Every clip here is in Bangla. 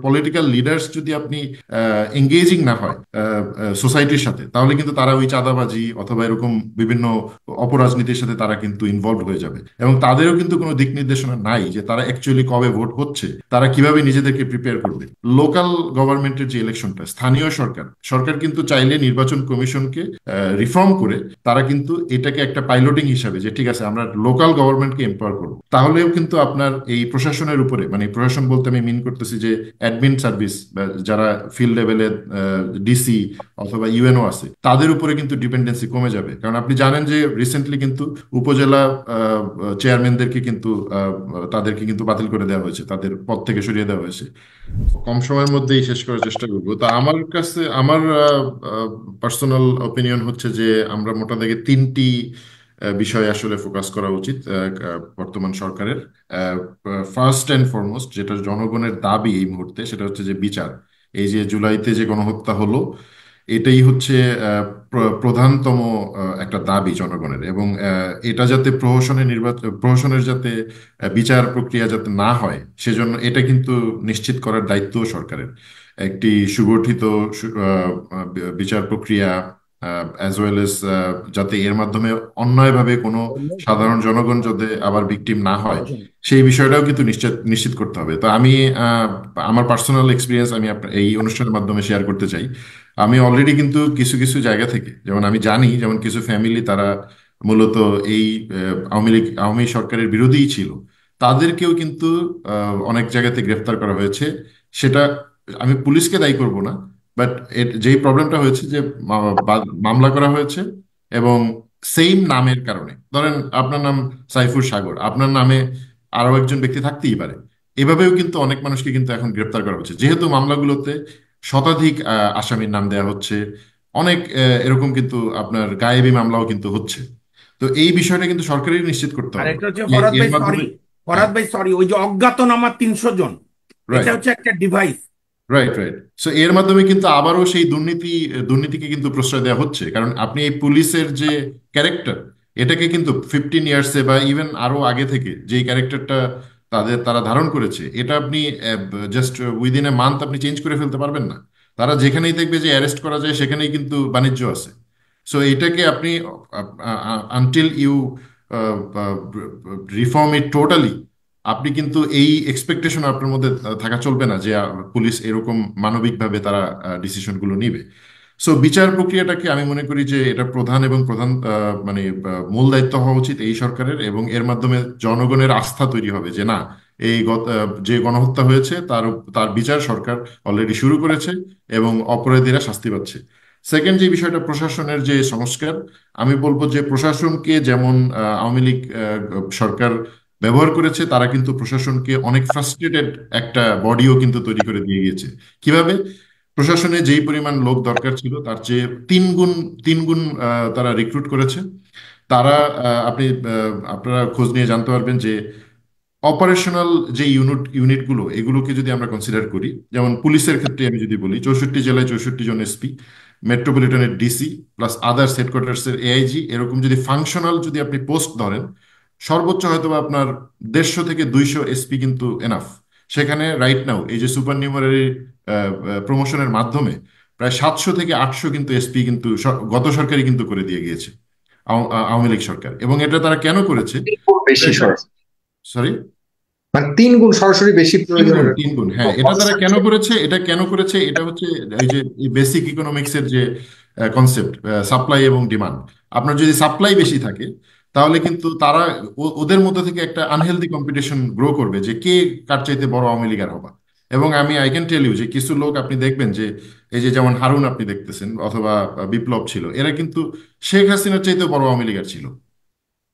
পলিটিক্যাল লিডার্স যদি আপনি এঙ্গেজিং না হয় সোসাইটির সাথে, তাহলে কিন্তু তারা ওই চাঁদাবাজি অথবা এরকম বিভিন্ন অপরাজনীতির সাথে তারা কিন্তু ইনভলভ হয়ে যাবে, এবং তাদেরও কিন্তু কোনো দিক নির্দেশনা নাই যে তারা অ্যাকচুয়ালি কবে ভোট হচ্ছে, তারা কিভাবে নিজেদেরকে প্রিপেয়ার করবে। লোকাল গভর্নমেন্টের যে ইলেকশনটা, স্থানীয় সরকার সরকার কিন্তু চাইলে নির্বাচন কমিশনকে রিফর্ম করে তারা কিন্তু এটাকে একটা পাইলটিং হিসাবে, যে ঠিক আছে আমরা লোকাল গভর্নমেন্টকে এম্পাওয়ার করবো, তাহলেও কিন্তু আপনার এই প্রশাসনের উপরে, মানে প্রশাসন বলতে আমি মিন করতেছি যে অ্যাডমিন সার্ভিস, যারা ফিল্ড লেভেলে ডিসি অথবা ইউএনও আছে, তাদের উপরে কিন্তু ডিপেন্ডেন্সি কমে যাবে। কারণ আপনি জানেন যে রিসেন্টলি কিন্তু উপজেলা চেয়ারম্যানদেরকে কিন্তু তাদেরকে কিন্তু বাতিল করে দেওয়া হয়েছে, তাদের পদ থেকে সরিয়ে দেওয়া হয়েছে। কম সময়ের মধ্যেই শেষ করার চেষ্টা করবো। তো আমার কাছে আমার পার্সোনাল অপিনিয়ন হচ্ছে যে আমরা মোটা দাগে তিনটি বিষয়ে আসলে ফোকাস করা উচিত বর্তমান সরকারের। ফার্স্ট অ্যান্ড ফরমোস্ট যেটা জনগণের দাবি এই মুহূর্তে, সেটা হচ্ছে যে বিচার। এই যে জুলাইতে যে গণহত্যা হলো, এটাই হচ্ছে প্রধানতম একটা দাবি জনগণের, এবং এটা যাতে প্রহসনের যাতে বিচার প্রক্রিয়া যাতে না হয়, সেজন্য এটা কিন্তু নিশ্চিত করার দায়িত্ব সরকারের। একটি সুগঠিত বিচার প্রক্রিয়া, অ্যাজ ওয়েল এস যাতে এর মাধ্যমে অন্যায়ভাবে কোনো সাধারণ জনগণ যাতে আবার ভিকটিম না হয়, সেই বিষয়টাও কিন্তু নিশ্চিত নিশ্চিত করতে হবে। তো আমি আহ, আমার পার্সোনাল এক্সপিরিয়েন্স আমি এই অনুষ্ঠানের মাধ্যমে শেয়ার করতে চাই। আমি অলরেডি কিন্তু কিছু কিছু জায়গা থেকে, যেমন আমি জানি, যেমন কিছু ফ্যামিলি তারা মূলত এই আওয়ামী সরকারের বিরোধীই ছিল, তাদেরকেও কিন্তু অনেক জায়গাতে গ্রেফতার করা হয়েছে। সেটা আমি পুলিশকে দায়ী করব না, বাট যেই প্রবলেমটা হয়েছে যে মামলা করা হয়েছে, এবং সেম নামের কারণে, ধরেন আপনার নাম সাইফুর সাগর, আপনার নামে আরো একজন ব্যক্তি থাকতেই পারে, এভাবেও কিন্তু অনেক মানুষকে কিন্তু এখন গ্রেফতার করা হচ্ছে, যেহেতু মামলাগুলোতে শতাধিক আসামির নাম দেওয়া হচ্ছে। অনেক এরকম কিন্তু আপনার গায়েবী মামলাও কিন্তু হচ্ছে। তো এই বিষয়টা কিন্তু সরকারই নিশ্চিত করতে আর হবে এটা হচ্ছে যে ফরহাদ এর ভাই মাধ্যমে। সরি, হ্যাঁ, ফরহাদ ভাই সরি, ওই যে অজ্ঞাতনামা 300 জন, এটা রাইট, হচ্ছে একটা ডিভাইস। Right, right. সো এর মাধ্যমে কিন্তু আবারও সেই দুর্নীতিকে কিন্তু প্রশ্রয় দেওয়া হচ্ছে, কারণ আপনি এই পুলিশের যে ক্যারেক্টার, এটাকে কিন্তু 15 ইয়ার্সে বা ইভেন আরো আগে থেকে যে ক্যারেক্টারটা তারা ধারণ করেছে, এটা আপনি জাস্ট উইদিন এ মান্থ আপনি চেঞ্জ করে ফেলতে পারবেন না। তারা যেখানেই দেখবে যে অ্যারেস্ট করা যায়, সেখানেই কিন্তু বাণিজ্য আছে। সো এটাকে আপনি until you reform it totally, আপনি কিন্তু এই এক্সপেকটেশন আপনার মধ্যে থাকা চলবে না যে পুলিশ এরকম মানবিকভাবে তারা ডিসিশনগুলো নিবে। সো বিচার প্রক্রিয়াটাকে আমি মনে করি যে এটা প্রধান এবং প্রধান মানে মূল দায়িত্ব হওয়া উচিত এই সরকারের, এবং এর মাধ্যমে জনগণের আস্থা তৈরি হবে যে না, যে গণহত্যা হয়েছে তার তার বিচার সরকার অলরেডি শুরু করেছে, এবং অপরাধীরা শাস্তি পাচ্ছে। সেকেন্ড যে বিষয়টা, প্রশাসনের যে সংস্কার, আমি বলবো যে প্রশাসনকে যেমন আওয়ামী লীগ সরকার ব্যবহার করেছে, তারা কিন্তু প্রশাসনকে অনেক ফ্রাস্ট্রেটেড একটা বডিও কিন্তু তৈরি করে দিয়ে গিয়েছে। কিভাবে? প্রশাসনে যেই পরিমাণ লোক দরকার ছিল তার চেয়ে তিন গুণ তারা রিক্রুট করেছে। তারা আপনারা খোঁজ নিয়ে জানতে পারবেন যে অপারেশনাল যে ইউনিটগুলো, এগুলোকে যদি আমরা কনসিডার করি, যেমন পুলিশের ক্ষেত্রে আমি যদি বলি, 64 জেলায় 64 জন এসপি, মেট্রোপলিটনের ডিসি প্লাস আদার্স হেডকোয়ার্টার্সের এআইজি, এরকম যদি ফাংশনাল যদি আপনি পোস্ট ধরেন, সর্বোচ্চ হয়তো বা আপনার 150 থেকে 200 এসপি কিন্তু এনাফ। সেখানে রাইট নাও এই যে সুপার নিউমারি প্রমোশনের মাধ্যমে প্রায় 700 থেকে 800 কিন্তু এসপি কিন্তু গত সরকারই কিন্তু করে দিয়ে গিয়েছে, আওয়ামী লীগ সরকার। এবং এটা তারা কেন করেছে? এটা বেশি একটা, সরাসরি, সরি, মানে 3 গুণ সরাসরি বেশি তিন গুণ প্রয়োজনের। তিন গুণ হ্যাঁ, এটা তারা কেন করেছে, এটা হচ্ছে এই যে বেসিক ইকোনমিক্সের যে কনসেপ্ট, সাপ্লাই এবং ডিমান্ড। আপনার যদি সাপ্লাই বেশি থাকে, তাহলে কিন্তু তারা ওদের মধ্যে থেকে একটা আনহেলদি কম্পিটিশন গ্রো করবে যে কে কার চাইতে বড় আওয়ামী লীগার হবা। এবং আমি আই ক্যান টেল ইউ যে কিছু লোক আপনি দেখবেন যে এই যে যেমন হারুন আপনি দেখতেছেন, অথবা বিপ্লব ছিল, এরা কিন্তু শেখ হাসিনার চাইতে বড় আওয়ামী লীগার ছিল।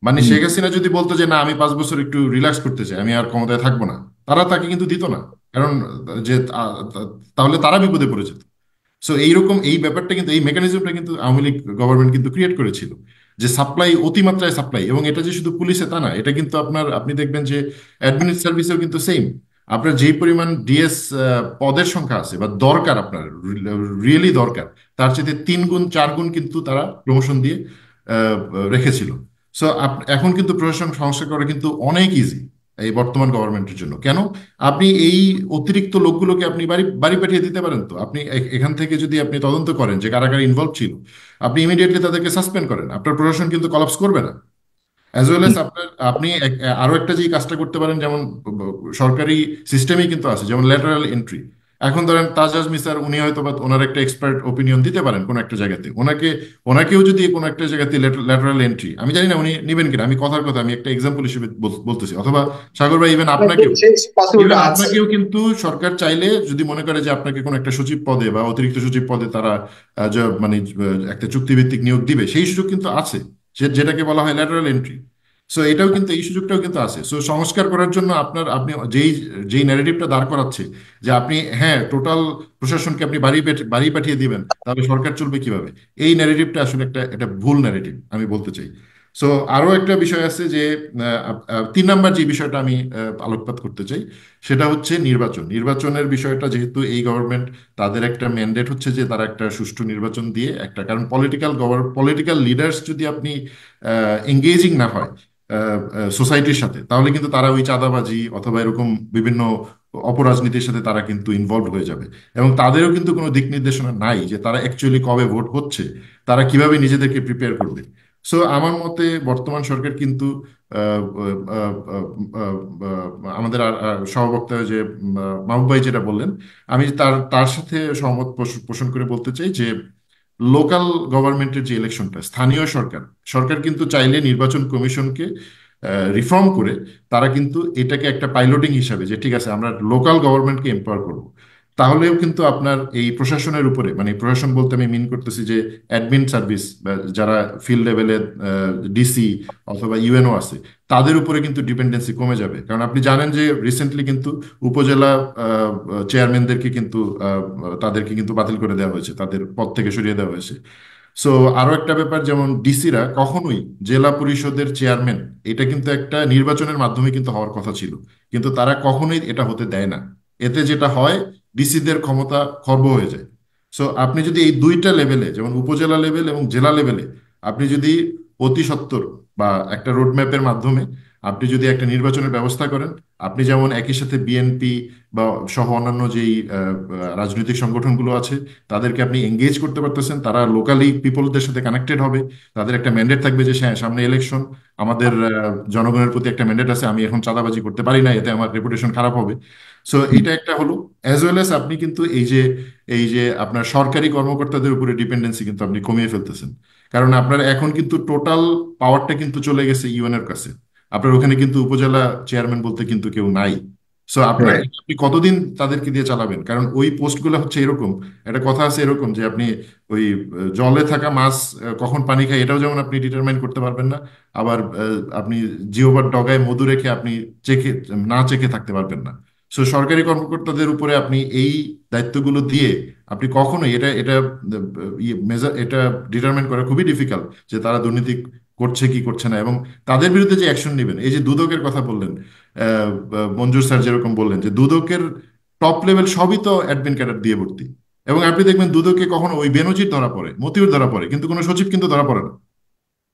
মানে হুম। শেখ হাসিনা যদি বলতো যে না আমি 5 বছর একটু রিল্যাক্স করতে চাই, আমি আর ক্ষমতায় থাকবো না, তারা তাকে কিন্তু দিত না। কারণ যে তাহলে তারা বিপদে পড়ে যেত। সো এইরকম এই ব্যাপারটা কিন্তু, এই মেকানিজমটা কিন্তু আওয়ামী লীগ গভর্নমেন্ট কিন্তু ক্রিয়েট করেছিল, যে সাপ্লাই অতিমাত্রায় সাপ্লাই। এবং এটা যে শুধু পুলিশে তা না, এটা কিন্তু আপনি দেখবেন যে অ্যাডমিনিস্ট্রেটিভ সার্ভিসেও কিন্তু সেম। আপনার যেই পরিমাণ ডিএস পদের সংখ্যা আছে বা দরকার, আপনার রিয়েলি দরকার, তার চেয়ে 3 গুণ 4 গুণ কিন্তু তারা প্রমোশন দিয়ে রেখেছিল। সো এখন কিন্তু প্রশাসন সংস্কার করা কিন্তু অনেক ইজি। এই বর্তমান গভর্নমেন্টের জন্য। কেন? আপনি এই অতিরিক্ত লোকগুলোকে আপনি বাড়ি বাড়ি পাঠিয়ে দিতে পারেন। তো আপনি এখান থেকে যদি আপনি তদন্ত করেন যে কারা কারা ইনভলভ ছিল, আপনি ইমিডিয়েটলি তাদেরকে সাসপেন্ড করেন, আপনার প্রশাসন কিন্তু কলাপস করবে না। অ্যাজ ওয়েল এস আপনি আরো একটা যে কাজটা করতে পারেন, যেমন সরকারি সিস্টেমেই কিন্তু আছে, যেমন ল্যাটারাল এন্ট্রি। এখন ধরেন তাজাজ মিসার, উনি হয়তো বা ওনার একটা এক্সপার্ট ওপিনিয়ন দিতে পারেন কোনো একটা জায়গাতে, ওনাকেও যদি কোনো একটা জায়গাতে ল্যাটারাল এন্ট্রি, আমি জানি না উনি নেবেন কিনা, আমি কথার কথা আমি একটা এক্সাম্পল হিসেবে বলতেছি, অথবা সাগর ভাই ইভেন আপনাকেও, সেই পসিবিলিটি আছে। কিন্তু সরকার চাইলে যদি মনে করে যে আপনাকে কোনো একটা সচিব পদে বা অতিরিক্ত সচিব পদে তারা মানে একটা চুক্তিভিত্তিক নিয়োগ দিবে, সেই সুযোগ কিন্তু আছে, যেটাকে বলা হয় ল্যাটারাল এন্ট্রি। সো এটাও কিন্তু, এই সুযোগটাও কিন্তু আছে। সো সংস্কার করার জন্য আপনি যেই যেই ন্যারেটিভটা দাঁড় করাচ্ছে যে আপনি, হ্যাঁ, টোটাল প্রশাসনকে আপনি বাড়ি পাঠিয়ে দিবেন, তাহলে সরকার চলবে কিভাবে, এই ন্যারেটিভটা আসলে একটা ভুল ন্যারেটিভ আমি বলতে চাই। সো আরো একটা বিষয় আছে যে 3 নাম্বার যে বিষয়টা আমি আলোকপাত করতে চাই, সেটা হচ্ছে নির্বাচনের বিষয়টা। যেহেতু এই গভর্নমেন্ট, তাদের একটা ম্যান্ডেট হচ্ছে যে তারা একটা সুষ্ঠু নির্বাচন দিয়ে একটা, কারণ পলিটিক্যাল লিডার্স যদি আপনি এঙ্গেজিং না হয় সোসাইটির সাথে, তাহলে কিন্তু তারা ওই চাঁদাবাজি অথবা এরকম বিভিন্ন অপরাজনীতির সাথে তারা কিন্তু ইনভলভ হয়ে যাবে। এবং তাদেরও কিন্তু কোনো দিক নির্দেশনা নাই যে তারা অ্যাকচুয়ালি কবে ভোট হচ্ছে, তারা কিভাবে নিজেদেরকে প্রিপেয়ার করবে। সো আমার মতে বর্তমান সরকার কিন্তু আহ, আহ, আহ, আহ, আমাদের সহবক্তা যে মাহবুব ভাই যেটা বললেন, আমি তার তার সাথে সহমত পোষণ করে বলতে চাই যে লোকাল গভর্নমেন্টের যে ইলেকশনটা, স্থানীয় সরকার, সরকার কিন্তু চাইলে নির্বাচন কমিশনকে রিফর্ম করে তারা কিন্তু এটাকে একটা পাইলটিং হিসাবে, যে ঠিক আছে আমরা লোকাল গভর্নমেন্টকে এম্পাওয়ার করব, তাহলেও কিন্তু আপনার এই প্রশাসনের উপরে, মানে প্রশাসন বলতে আমি মিন করতেছি যে অ্যাডমিন সার্ভিস, যারা ফিল্ড লেভেলে ডিসি অথবা ইউএনও আছে, তাদের উপরে কিন্তু ডিপেন্ডেন্সি কমে যাবে। কারণ আপনি জানেন যে রিসেন্টলি কিন্তু উপজেলা চেয়ারম্যানদেরকে কিন্তু তাদেরকে কিন্তু বাতিল করে দেওয়া হয়েছে, তাদের পদ থেকে সরিয়ে দেওয়া হয়েছে। সো আরো একটা ব্যাপার, যেমন ডিসিরা কখনোই, জেলা পরিষদের চেয়ারম্যান, এটা কিন্তু একটা নির্বাচনের মাধ্যমে কিন্তু হওয়ার কথা ছিল, কিন্তু তারা কখনোই এটা হতে দেয় না। এতে যেটা হয়, ডিসিদের ক্ষমতা খর্ব হয়ে যায়। সো আপনি যদি এই দুইটা লেভেলে, যেমন উপজেলা লেভেল এবং জেলা লেভেলে, আপনি যদি অতি সত্বর বা একটা রোডম্যাপের মাধ্যমে আপনি যদি একটা নির্বাচনের ব্যবস্থা করেন, আপনি যেমন একই সাথে বিএনপি বা সহ অন্যান্য যেই রাজনৈতিক সংগঠনগুলো আছে, তাদেরকে আপনি এঙ্গেজ করতে পারতেছেন, তারা লোকালি পিপলদের সাথে কানেক্টেড হবে, তাদের একটা ম্যান্ডেট থাকবে যে হ্যাঁ, সামনে ইলেকশন, আমাদের জনগণের প্রতি একটা ম্যান্ডেট আছে, আমি এখন চাঁদাবাজি করতে পারি না, এতে আমার রেপুটেশন খারাপ হবে। সো এটা একটা হলো। অ্যাজ ওয়েল এস আপনি কিন্তু এই যে আপনার সরকারি কর্মকর্তাদের উপরে ডিপেন্ডেন্সি কিন্তু আপনি কমিয়ে ফেলতেছেন। কারণ আপনার এখন কিন্তু টোটাল পাওয়ারটা কিন্তু চলে গেছে ইউএনের কাছে, আপনার ওখানে কিন্তু উপজেলা চেয়ারম্যান বলতে কিন্তু কেউ নাই। সো আপনার রাইট। আপনি কতদিন তাদেরকে দিয়ে চালাবেন? কারণ ওই পোস্টগুলো হচ্ছে এরকম, একটা কথা আছে এরকম যে আপনি ওই জলে থাকা মাছ কখন পানি খায়, এটাও যেমন আপনি ডিটারমাইন করতে পারবেন না, আবার আপনি জিওবার ডগায় মধু রেখে আপনি চেখে না চেখে থাকতে পারবেন না। সো সরকারি কর্মকর্তাদের উপরে আপনি এই দায়িত্বগুলো দিয়ে আপনি কখনোই এটা এটা মেজার এটা ডিটারমাইন করা খুবই ডিফিকাল্ট যে তারা দুর্নীতি করছে কি করছে না, এবং তাদের বিরুদ্ধে যে অ্যাকশন নেবেন। এই যে দুদকের কথা বললেন, মঞ্জুর স্যার যেরকম বললেন যে দুদকের টপ লেভেল সবই তো অ্যাডমিন ক্যাডার দিয়ে ভর্তি, এবং আপনি দেখবেন দুদকে কখনো ওই বেনজির ধরা পড়ে, মতিউর ধরা পড়ে, কিন্তু কোনো সচিব কিন্তু ধরা পড়ে না।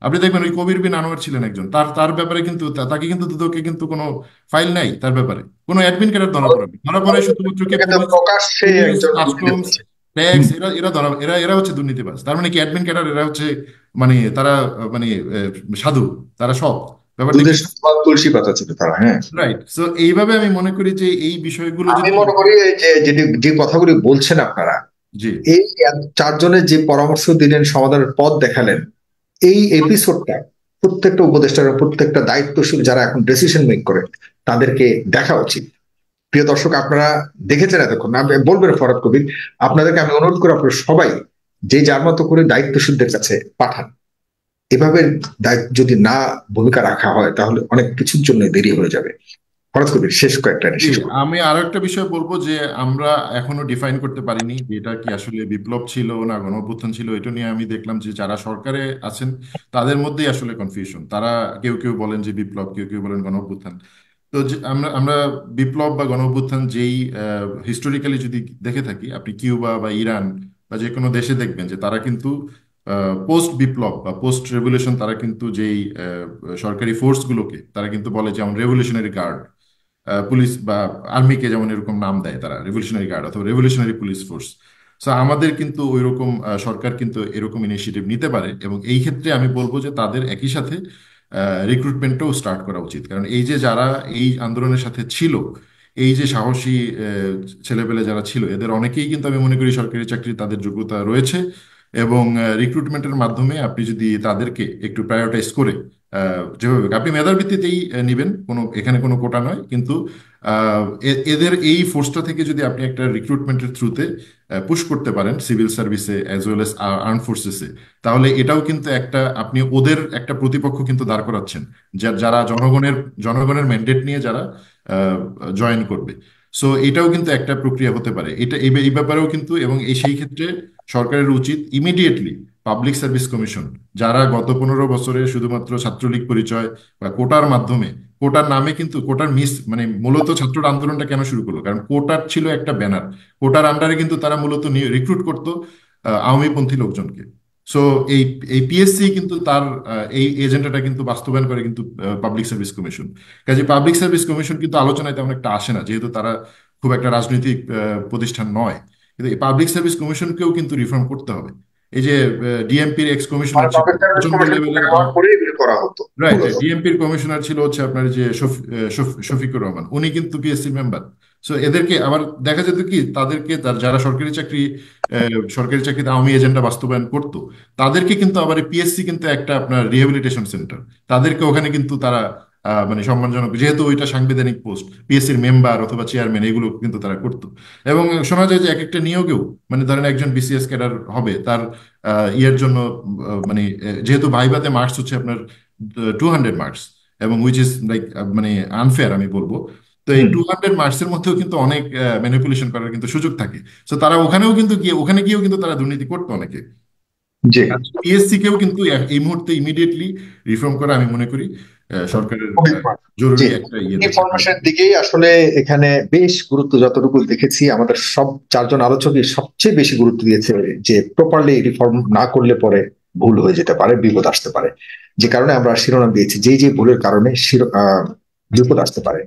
আপনি দেখবেন ওই কবির বিন আনোয়ার ছিলেন একজন, তার তার ব্যাপারে কিন্তু তাকে কিন্তু দুদকে কিন্তু কোনো ফাইল নাই, তার ব্যাপারে কোনো অ্যাডমিন ক্যাডার ধরা পড়ে না। ধরা পড়ে শুধুমাত্র কে? কিন্তু পুলিশ, প্রকাশ্যে একজন দুর্নীতি কাস্টমস, করছে। ট্যাক্স, এরা এরা ধরা, এরা হচ্ছে দুর্নীতিবাজ। তার মানে কি অ্যাডমিন ক্যাডার এরা হচ্ছে, মানে তারা মানে সাধু, তারা সব, ব্যাপারটা কি? দুধের সাথে তুলসী পাতা ছিল তারা, হ্যাঁ। রাইট। সো এইভাবে আমি মনে করি যে এই বিষয়গুলো আমি যদি, মনে করি এই যে কথাগুলি বলছেন আপনারা, জি, এই চারজনের যে পরামর্শ দিলেন, সমাধানের পথ দেখালেন, এই এপিসোডটা প্রত্যেকটা উপদেষ্টার, প্রত্যেকটা দায়িত্বশীল যারা এখন ডিসিশন মেক করেন, তাদেরকে দেখা উচিত। প্রিয় দর্শক, আপনারা দেখেছেন এতক্ষণ, বলবেন ফরহাদ কবির, আপনাদেরকে আমি অনুরোধ করি আপনারা সবাই যে যার মতো করে দায়িত্বশীলদের কাছে পাঠান। এভাবে দায়িত্ব যদি না ভূমিকা রাখা হয়, তাহলে অনেক কিছুর জন্য দেরি হয়ে যাবে। ফরহাদ কবির, শেষ কয়েকটা জি, শেষ করুন। আমি আরো একটা বিষয় বলবো যে আমরা এখনো ডিফাইন করতে পারিনি যে এটা কি আসলে বিপ্লব ছিল না গণ অভ্যুত্থান ছিল। এটা নিয়ে আমি দেখলাম যে যারা সরকারে আছেন তাদের মধ্যেই আসলে কনফিউশন। তারা কেউ কেউ বলেন যে বিপ্লব, কেউ কেউ বলেন গণ অভ্যুত্থান। তো আমরা আমরা বিপ্লব বা গণ অভ্যুত্থান যেই হিস্টোরিক্যালি যদি দেখে থাকি, আপনি কিউবা বা ইরান বা যে কোনো দেশে দেখবেন যে তারা কিন্তু পোস্ট বিপ্লব বা পোস্ট রেভলিউশন তারা কিন্তু যেই সরকারি ফোর্সগুলোকে তারা কিন্তু বলে যেমন রেভলিউশনারি গার্ড, পুলিশ বা আর্মিকে যেমন এরকম নাম দেয় তারা রেভলিউশনারি গার্ড অথবা রেভলিউশনারি পুলিশ ফোর্স। সো আমাদের কিন্তু ওইরকম সরকার কিন্তু এরকম ইনিশিয়েটিভ নিতে পারে, এবং এই ক্ষেত্রে আমি বলবো যে তাদের একই সাথে রিক্রুটমেন্টটাও স্টার্ট করা উচিত। কারণ এই যে যারা এই আন্দোলনের সাথে ছিল, এই যে সাহসী ছেলেপেলে যারা ছিল, এদের অনেকেই কিন্তু আমি মনে করি সরকারি চাকরি তাদের যোগ্যতা রয়েছে, এবং রিক্রুটমেন্টের মাধ্যমে আপনি যদি তাদেরকে একটু প্রায়োরিটাইজ করে যেভাবে আপনি মেধার ভিত্তিতেই নিবেন, কোনো এখানে কোনো কোটা নয়, কিন্তু এদের এই ফোর্সটা থেকে যদি আপনি একটা রিক্রুটমেন্টের থ্রুতে পুশ করতে পারেন সিভিল সার্ভিসে অ্যাজ ওয়েল এস আর্ম ফোর্সেসে, তাহলে এটাও কিন্তু একটা আপনি ওদের একটা প্রতিপক্ষ কিন্তু দাঁড় করাচ্ছেন, যারা জনগণের ম্যান্ডেট নিয়ে যারা জয়েন করবে। সো এটাও কিন্তু একটা প্রক্রিয়া হতে পারে, এটা এই ব্যাপারেও কিন্তু, এবং সেই ক্ষেত্রে সরকারের উচিত ইমিডিয়েটলি পাবলিক সার্ভিস কমিশন, যারা গত 15 বছরে শুধুমাত্র ছাত্রলীগ পরিচয় বা কোটার মাধ্যমে, কোটার নামে কিন্তু কোটার মানে মূলত ছাত্ররা আন্দোলনটা কেন শুরু করলো, কারণ কোটার ছিল একটা ব্যানার, কোটার আন্ডারে কিন্তু তারা মূলত রিক্রুট করতো আওয়ামীপন্থী লোকজনকে। সো এই এই পিএসসি কিন্তু তার এই এজেন্ডাটা কিন্তু বাস্তবায়ন করে কিন্তু পাবলিক সার্ভিস কমিশন। কাজে পাবলিক সার্ভিস কমিশন কিন্তু আলোচনায় তেমন একটা আসে না, যেহেতু তারা খুব একটা রাজনৈতিক প্রতিষ্ঠান নয়। কিন্তু এই পাবলিক সার্ভিস কমিশনকেও কিন্তু রিফর্ম করতে হবে। এই যে ডিএমপির এক্স মানে কমিশনার ছিল পাবলিক সার্ভিস প্রচন্ড কমিশন লেভেলের, ব্যবহার করে এগুলো করা হতো রাইট, মূলত। ডিএমপির কমিশনার ছিল হচ্ছে আপনার যে শফিকুর রহমান, উনি কিন্তু পিএসসি মেম্বার। সো এদেরকে আবার দেখা যেত কি, তাদেরকে যারা সরকারি চাকরিতে আওয়ামী এজেন্ডা বাস্তবায়ন করতো, তাদেরকে কিন্তু আবার পিএসসি কিন্তু একটা আপনার রিহ্যাবিলিটেশন সেন্টার, তাদেরকে ওখানে কিন্তু তারা মানে সম্মানজনক, যেহেতু ওইটা সাংবিধানিক পোস্ট, পিএসসির মেম্বার অথবা চেয়ারম্যান এগুলো কিন্তু তারা করতো। এবং শোনা যায় যে এক একটা নিয়োগেও, মানে ধরেন একজন বিসিএস ক্যাডার হবে, তার ইয়ের জন্য মানে যেহেতু ভাইভাতে মার্কস হচ্ছে আপনার 200 মার্কস, এবং উইচ ইজ লাইক মানে আনফেয়ার আমি বলবো। তো এই হুম, 200 মার্কসের মধ্যেও কিন্তু অনেক ম্যানিপুলেশন করার কিন্তু সুযোগ থাকে। তো তারা ওখানে গিয়েও কিন্তু তারা দুর্নীতি করতো অনেকে। জি। পিএসসি কেও কিন্তু এই মুহূর্তে ইমিডিয়েটলি রিফর্ম করা আমি মনে করি সরকারের খুবই জি, জরুরি একটা ইয়ে রয়েছে। ইনফরমেশনের দিকেই আসলে এখানে বেশ গুরুত্ব, যতটুকু দেখেছি আমাদের সব চারজন আলোচকই সবচেয়ে বেশি গুরুত্ব দিয়েছে যে প্রপারলি রিফর্ম না করলে পরে ভুল হয়ে যেতে পারে, বিপদ আসতে পারে। যে কারণে আমরা শিরোনাম দিয়েছি যে যে ভুলের কারণে বিপদ আসতে পারে।